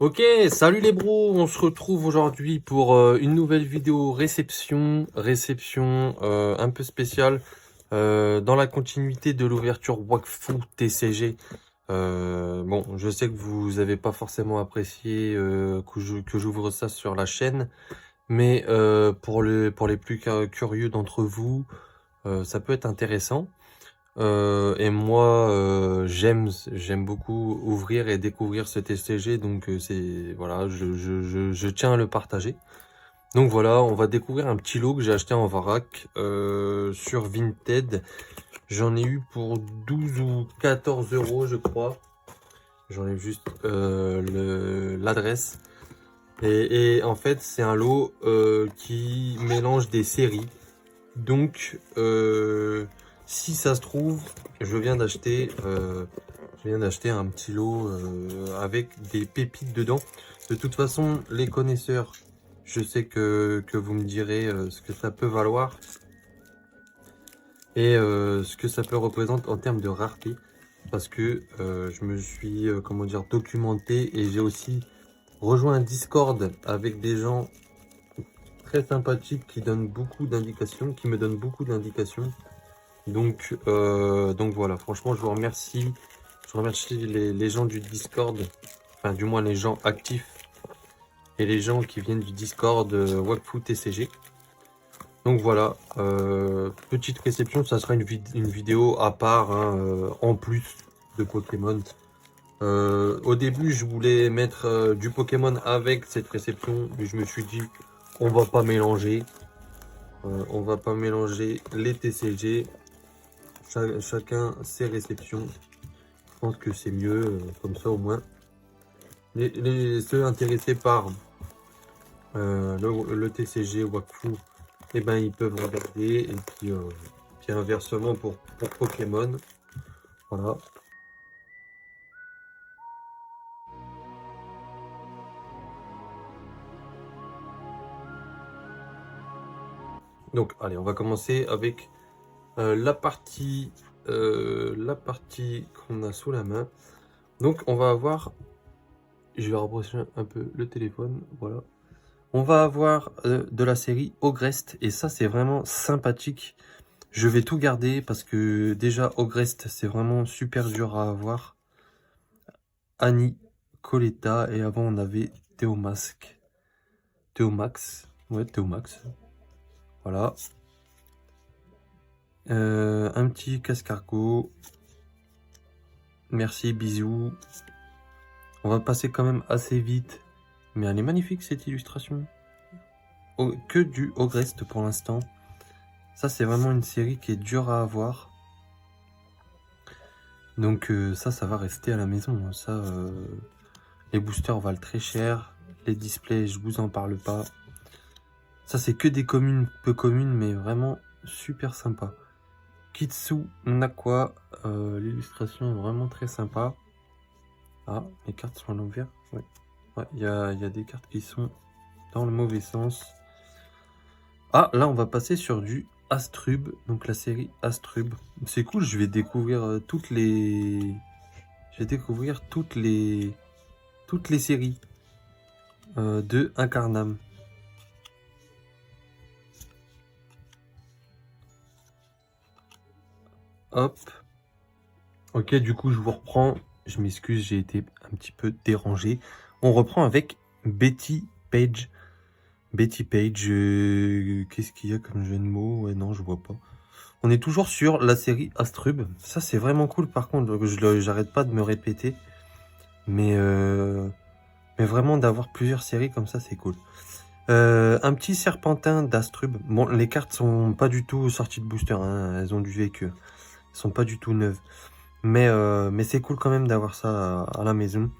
Ok, salut les bros, on se retrouve aujourd'hui pour une nouvelle vidéo réception un peu spéciale dans la continuité de l'ouverture Wakfu TCG. Bon, je sais que vous n'avez pas forcément apprécié que j'ouvre ça sur la chaîne, mais pour les plus curieux d'entre vous, ça peut être intéressant. Et moi, j'aime beaucoup ouvrir et découvrir ce TCG, donc c'est voilà, je tiens à le partager. Donc voilà, on va découvrir un petit lot que j'ai acheté en Varac sur Vinted. J'en ai eu pour 12 ou 14 euros, je crois. J'en ai juste l'adresse. Et en fait, c'est un lot qui mélange des séries. Donc, si ça se trouve, je viens d'acheter un petit lot avec des pépites dedans. De toute façon, les connaisseurs, je sais que vous me direz ce que ça peut valoir et ce que ça peut représenter en termes de rareté. Parce que je me suis, comment dire, documenté et j'ai aussi rejoint un Discord avec des gens très sympathiques qui donnent beaucoup d'indications, qui me donnent beaucoup d'indications. Donc voilà, franchement, je remercie les gens du Discord, enfin du moins les gens actifs et les gens qui viennent du Discord Wakfu TCG. Donc voilà, petite réception, ça sera une vidéo à part, hein, en plus de Pokémon. Au début, je voulais mettre du Pokémon avec cette réception, mais je me suis dit, on va pas mélanger, on va pas mélanger les TCG. Chacun ses réceptions. Je pense que c'est mieux, comme ça au moins. Ceux intéressés par le TCG Wakfu, eh ben, ils peuvent regarder. Et puis inversement pour Pokémon. Voilà. Donc allez, on va commencer avec la partie qu'on a sous la main. Donc on va avoir, je vais rapprocher un peu le téléphone, voilà. On va avoir de la série Ogrest et ça c'est vraiment sympathique. Je vais tout garder parce que déjà Ogrest c'est vraiment super dur à avoir. Annie, Coletta et avant on avait Théomasque. Théomax. Ouais, Théomax. Voilà. Un petit cascargo. Merci, bisous. On va passer quand même assez vite. Mais elle est magnifique cette illustration. Que du Ogrest pour l'instant. Ça c'est vraiment une série qui est dure à avoir. Donc ça va rester à la maison. Ça, les boosters valent très cher. Les displays, je vous en parle pas. Ça, c'est que des communes, peu communes, mais vraiment super sympa. Kitsu Nakwa, l'illustration est vraiment très sympa. Ah, les cartes sont à l'envers. Ouais, ouais, il y a des cartes qui sont dans le mauvais sens. Ah, là, on va passer sur du Astrub, donc la série Astrub. C'est cool, je vais découvrir toutes les... Je vais découvrir toutes les séries de Incarnam. Hop. Ok, du coup, je vous reprends. Je m'excuse, j'ai été un petit peu dérangé. On reprend avec Betty Page. Betty Page, qu'est-ce qu'il y a comme jeu de mots? Ouais, non, je vois pas. On est toujours sur la série Astrub. Ça, c'est vraiment cool. Par contre, j'arrête pas de me répéter. Mais vraiment, d'avoir plusieurs séries comme ça, c'est cool. Un petit serpentin d'Astrub. Bon, les cartes sont pas du tout sorties de booster. Hein. Elles ont du vécu. Elles sont pas du tout neuves. Mais c'est cool quand même d'avoir ça à la maison.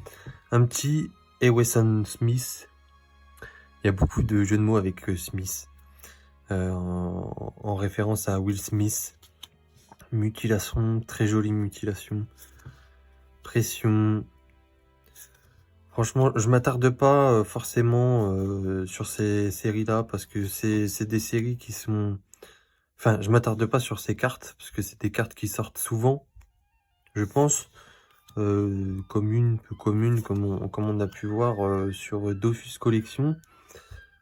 Un petit Ewesson Smith. Il y a beaucoup de jeux de mots avec Smith. En référence à Will Smith. Mutilation, très jolie mutilation. Pression. Franchement, je m'attarde pas forcément sur ces séries-là parce que c'est des séries qui sont... Enfin, je m'attarde pas sur ces cartes parce que c'est des cartes qui sortent souvent, je pense. commune, peu commune, comme on a pu voir sur Dofus Collection.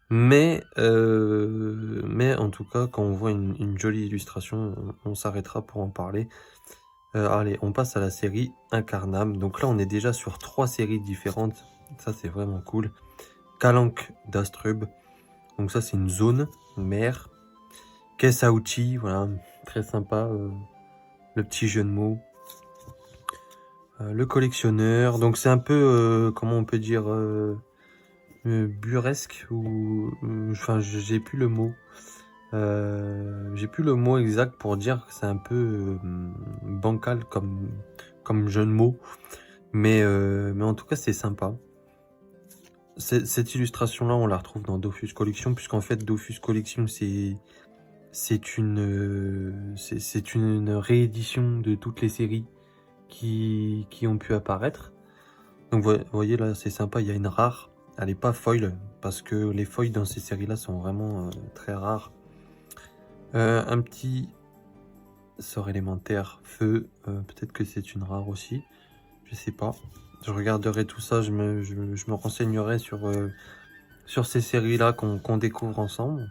Mais en tout cas, quand on voit une jolie illustration, on s'arrêtera pour en parler. Allez, on passe à la série Incarnam. Donc là, on est déjà sur 3 séries différentes. Ça, c'est vraiment cool. Kalank d'Astrub. Donc ça, c'est une zone, une mer. Kesauchi, voilà, très sympa. Le petit jeu de mots. Le collectionneur. Donc c'est un peu, comment on peut dire, burlesque ou... Enfin, j'ai plus le mot. J'ai plus le mot exact pour dire que c'est un peu bancal comme jeu de mots. Mais en tout cas, c'est sympa. Cette illustration-là, on la retrouve dans Dofus Collection, puisqu'en fait, Dofus Collection, c'est une réédition de toutes les séries qui ont pu apparaître. Donc, vous voyez, là, c'est sympa, il y a une rare. Elle n'est pas foil, parce que les foils dans ces séries-là sont vraiment très rares. Un petit sort élémentaire, feu, peut-être que c'est une rare aussi, je sais pas. Je regarderai tout ça, je me renseignerai sur ces séries-là qu'on découvre ensemble.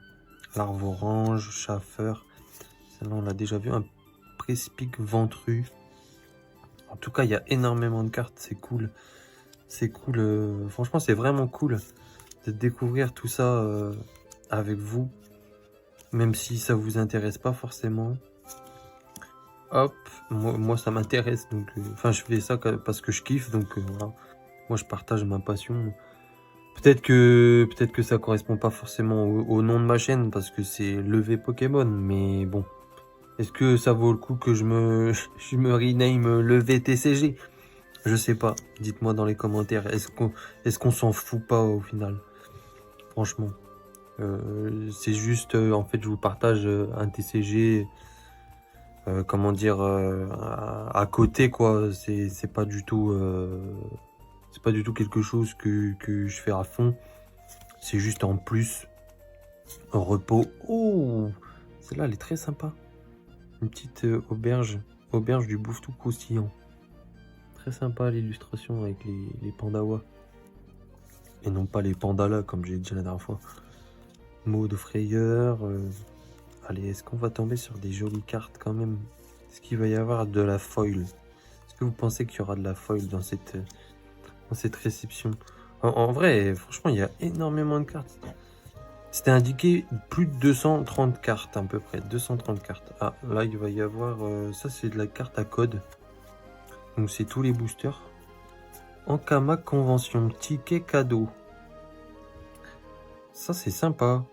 Larve orange, chaffeur, celle-là on l'a déjà vu, un Prespic ventru. En tout cas, il y a énormément de cartes, c'est cool. C'est cool, franchement c'est vraiment cool de découvrir tout ça avec vous. Même si ça vous intéresse pas forcément. Hop, moi ça m'intéresse, donc enfin je fais ça parce que je kiffe, donc voilà. Moi je partage ma passion. Peut-être que ça correspond pas forcément au nom de ma chaîne parce que c'est levé Pokémon, mais bon. Est-ce que ça vaut le coup que je me rename levé TCG? Je sais pas. Dites-moi dans les commentaires. Est-ce qu'on s'en fout pas au final? Franchement. C'est juste en fait je vous partage un TCG. Comment dire, à côté quoi, c'est pas du tout quelque chose que je fais à fond, c'est juste en plus, en repos. Oh, celle-là elle est très sympa, une petite auberge du bouffe tout croustillant, très sympa l'illustration avec les pandawas et non pas les pandalas comme j'ai dit la dernière fois. Mot de frayeur. Allez, est-ce qu'on va tomber sur des jolies cartes quand même? Est-ce qu'il va y avoir de la foil? Est-ce que vous pensez qu'il y aura de la foil dans cette réception? En vrai, franchement, il y a énormément de cartes. C'était indiqué plus de 230 cartes à peu près. 230 cartes. Ah, là, il va y avoir... ça, c'est de la carte à code. Donc, c'est tous les boosters. Ankama Convention. Ticket cadeau. Ça, c'est sympa.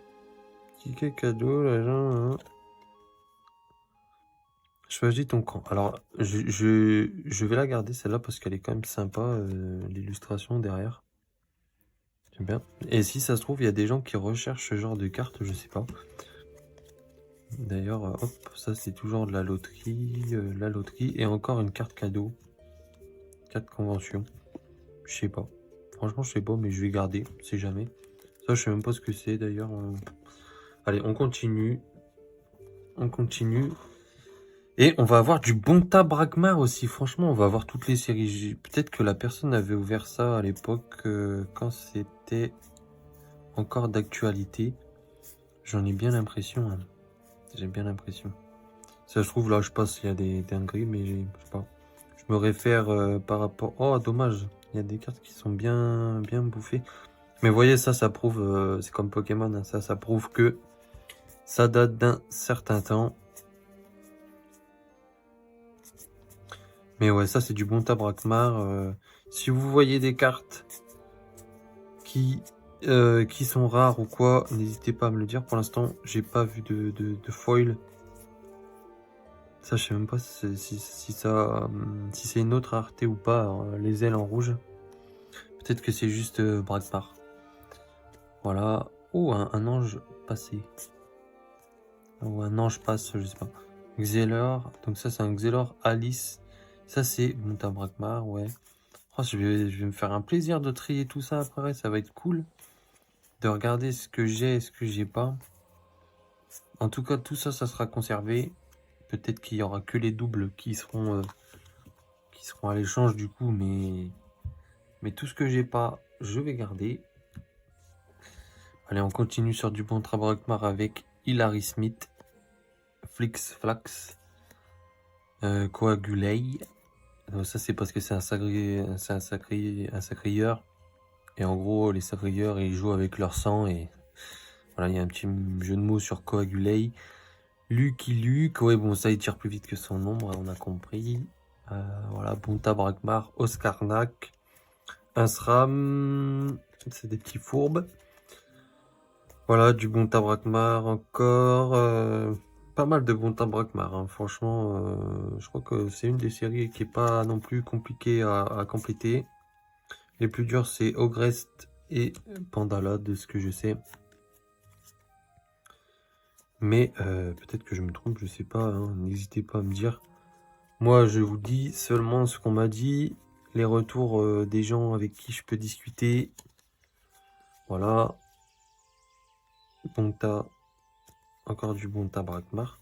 Ticket cadeau, là. Choisis ton camp. Alors, je vais la garder celle-là parce qu'elle est quand même sympa, l'illustration derrière. J'aime bien. Et si ça se trouve, il y a des gens qui recherchent ce genre de carte, je sais pas. D'ailleurs, hop, ça c'est toujours de la loterie et encore une carte cadeau. Carte convention. Je sais pas. Franchement, je sais pas, mais je vais garder, si jamais. Ça, je sais même pas ce que c'est d'ailleurs. Allez, on continue. On continue. Et on va avoir du Bonta Bragmar aussi. Franchement, on va avoir toutes les séries. Peut-être que la personne avait ouvert ça à l'époque quand c'était encore d'actualité. J'en ai bien l'impression. Hein. J'ai bien l'impression. Ça se trouve, là, je passe, il y a des dingueries, mais je sais pas. Je me réfère par rapport... Oh, dommage. Il y a des cartes qui sont bien bouffées. Mais vous voyez, ça prouve... c'est comme Pokémon. Hein, ça prouve que ça date d'un certain temps. Mais ouais, ça c'est du bon Tabrakmar. Si vous voyez des cartes qui sont rares ou quoi, n'hésitez pas à me le dire. Pour l'instant, j'ai pas vu de foil. Ça, je sais même pas si c'est une autre rareté ou pas, les ailes en rouge. Peut-être que c'est juste Bragmar. Voilà. Oh, un ange passé. Ou un ange passe, je sais pas. Xelor. Donc ça, c'est un Xelor Alice. Ça, c'est Monta Bragmar, ouais. Oh, je vais me faire un plaisir de trier tout ça après. Ça va être cool de regarder ce que j'ai et ce que j'ai pas. En tout cas, tout ça, ça sera conservé. Peut-être qu'il y aura que les doubles qui seront seront à l'échange du coup, mais tout ce que j'ai pas, je vais garder. Allez, on continue sur du bon Brakmar avec Hilary Smith, Flix Flax, Coagulei. Ça c'est parce que c'est un sacrieur. Et en gros, les sacrieurs, ils jouent avec leur sang. Et voilà, il y a un petit jeu de mots sur Coagulei. Lucky Luke, ouais, bon, ça il tire plus vite que son ombre, on a compris. Voilà, Bonta Brakmar, Oskarnak, Insram, c'est des petits fourbes. Voilà, du Bonta Brakmar encore. Pas mal de Bonta Brakmar, hein. Franchement, je crois que c'est une des séries qui est pas non plus compliquée à compléter. Les plus durs, c'est Ogrest et Pandala, de ce que je sais. Mais peut-être que je me trompe, je sais pas, hein. N'hésitez pas à me dire. Moi, je vous dis seulement ce qu'on m'a dit, les retours des gens avec qui je peux discuter. Voilà. Bonta, encore du Bonta Brakmar.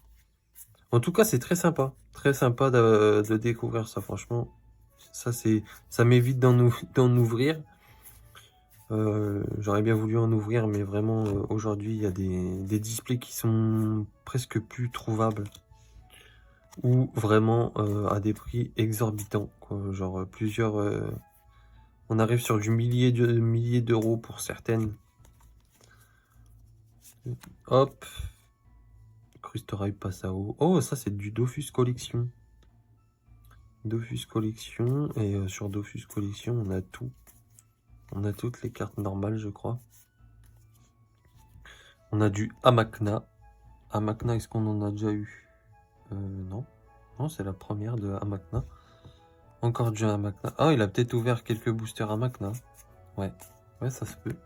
En tout cas, c'est très sympa. Très sympa de découvrir ça, franchement. Ça m'évite d'en ouvrir. J'aurais bien voulu en ouvrir, mais vraiment, aujourd'hui, il y a des displays qui sont presque plus trouvables. Ou vraiment à des prix exorbitants, quoi. Genre plusieurs... on arrive sur du millier d'euros pour certaines. Hop. Crustorail Passao. Oh, ça c'est du Dofus Collection. Dofus Collection. Et sur Dofus Collection, on a tout. On a toutes les cartes normales, je crois. On a du Amakna. Amakna, est-ce qu'on en a déjà eu? Non. Non, c'est la première de Amakna. Encore du Amakna. Ah, il a peut-être ouvert quelques boosters Amakna. Ouais. Ouais, ça se peut.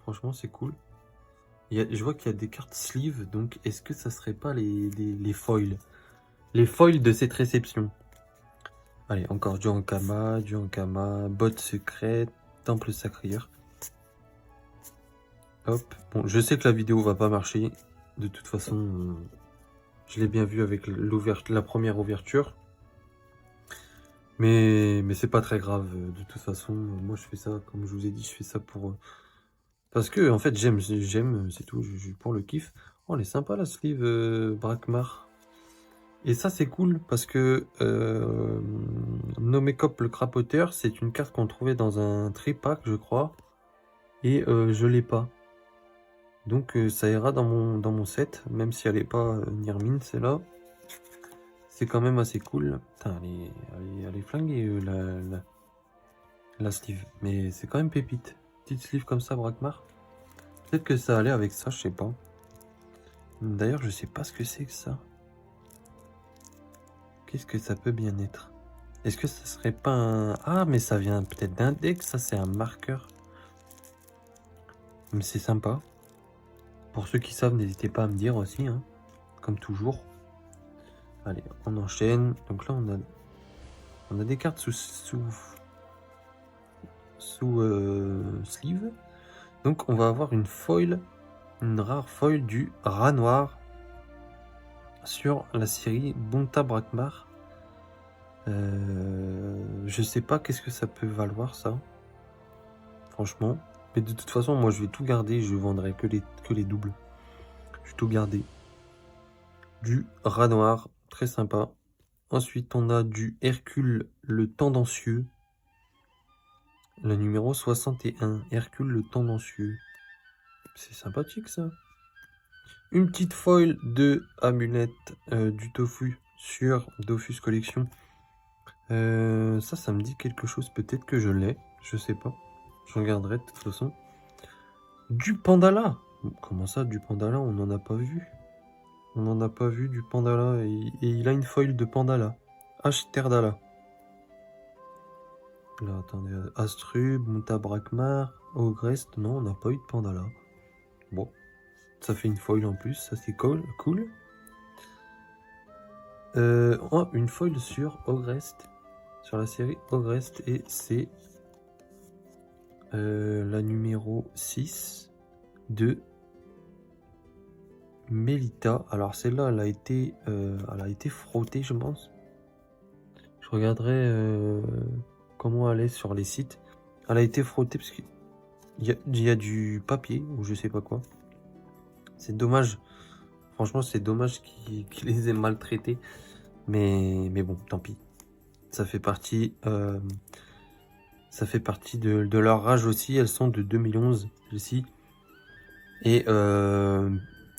Franchement, c'est cool. Je vois qu'il y a des cartes sleeve, donc est-ce que ça serait pas les foils? Les foils de cette réception. Allez, encore du Ankama, botte secrète, temple sacrieur. Hop. Bon, je sais que la vidéo va pas marcher. De toute façon, je l'ai bien vu avec la première ouverture. Mais c'est pas très grave. De toute façon, moi je fais ça, comme je vous ai dit, je fais ça pour... parce que, en fait, j'aime, c'est tout, pour le kiff. Oh, elle est sympa la sleeve Brakmar. Et ça, c'est cool parce que Nomekop le crapoteur, c'est une carte qu'on trouvait dans un tripack, je crois. Et je l'ai pas. Donc ça ira dans mon set, même si elle n'est pas Nirmin, c'est là. C'est quand même assez cool. Putain, elle est flinguée, la sleeve. Mais c'est quand même pépite. Petite sleeve comme ça, Brakmar. Peut-être que ça allait avec ça, je sais pas. D'ailleurs, je sais pas ce que c'est que ça. Qu'est-ce que ça peut bien être? Est-ce que ça serait pas un... Ah, mais ça vient peut-être d'un deck, ça c'est un marqueur. Mais c'est sympa. Pour ceux qui savent, n'hésitez pas à me dire aussi, hein, comme toujours. Allez, on enchaîne. Donc là, on a des cartes sous sleeve. Donc on va avoir une foil, une rare foil du rat noir sur la série Bonta Brakmar. Je sais pas qu'est-ce que ça peut valoir ça, franchement. Mais de toute façon, moi je vais tout garder, je vendrai que les doubles. Je vais tout garder. Du rat noir, très sympa. Ensuite, on a du Hercule le tendancieux. Le numéro 61, Hercule le tendancieux. C'est sympathique ça. Une petite foil de amulette du tofu sur Dofus Collection. Ça me dit quelque chose. Peut-être que je l'ai. Je sais pas. Je regarderai de toute façon. Du Pandala. Comment ça, du Pandala? On n'en a pas vu. On n'en a pas vu du Pandala. Et il a une foil de Pandala. Ashterdala. Là, attendez. Astrub, Monta Brakmar, Ogrest. Non, on n'a pas eu de Pandala. Bon. Ça fait une foil en plus. Ça, c'est cool. Oh, une foil sur Ogrest. Sur la série Ogrest. Et c'est la numéro 6 de Melita. Alors celle-là, elle a été frottée, je pense. Je regarderai comment elle est sur les sites. Elle a été frottée parce qu'il y a du papier ou je sais pas quoi. C'est dommage. Franchement, c'est dommage qu'ils les aient maltraités. Mais bon, tant pis. Ça fait partie, de leur rage aussi. Elles sont de 2011, celles-ci. Et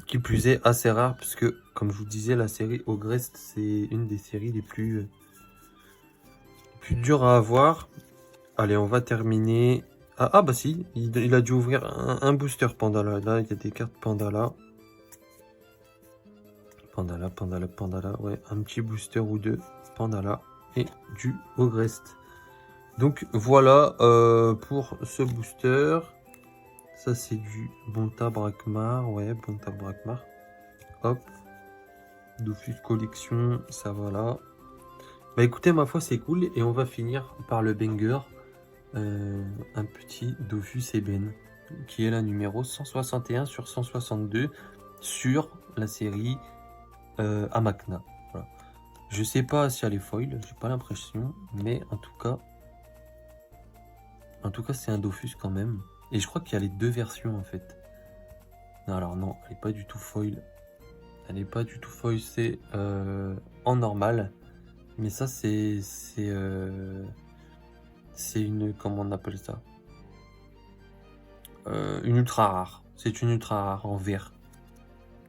qui plus est, assez rare, puisque, comme je vous disais, la série Ogrest, c'est une des séries les plus dures à avoir. Allez, on va terminer. Ah bah si, il a dû ouvrir un booster Pandala. Là, il y a des cartes Pandala. Pandala, ouais, un petit booster ou deux, Pandala et du Ogrest. Donc voilà pour ce booster. Ça c'est du Bonta Brakmar, ouais, Bonta Brakmar. Hop, Dofus collection, ça voilà. Bah écoutez, ma foi c'est cool et on va finir par le banger, un petit Dofus Eben qui est la numéro 161 sur 162 sur la série Amakna. Voilà. Je sais pas si elle est foil, j'ai pas l'impression, mais en tout cas c'est un Dofus quand même. Et je crois qu'il y a les deux versions en fait. Non, alors non, elle est pas du tout foil. Elle est pas du tout foil, c'est en normal. Mais ça c'est une, comment on appelle ça, une ultra rare. C'est une ultra rare en vert.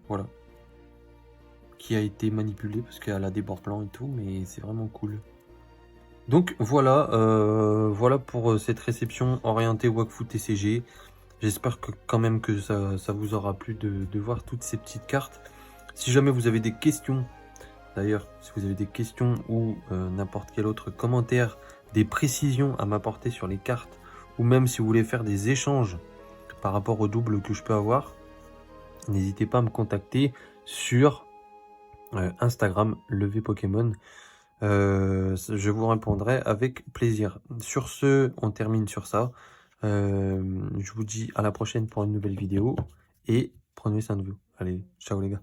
Voilà. Qui a été manipulée parce qu'elle a des bords blancs et tout, mais c'est vraiment cool. Donc voilà, voilà pour cette réception orientée Wakfu TCG. J'espère que quand même que ça vous aura plu de voir toutes ces petites cartes. Si jamais vous avez des questions, d'ailleurs, si vous avez des questions ou n'importe quel autre commentaire, des précisions à m'apporter sur les cartes, ou même si vous voulez faire des échanges par rapport au double que je peux avoir, n'hésitez pas à me contacter sur Instagram, Levé Pokémon. Je vous répondrai avec plaisir. Sur ce, on termine sur ça. Je vous dis à la prochaine pour une nouvelle vidéo et prenez soin de vous. Allez, ciao les gars.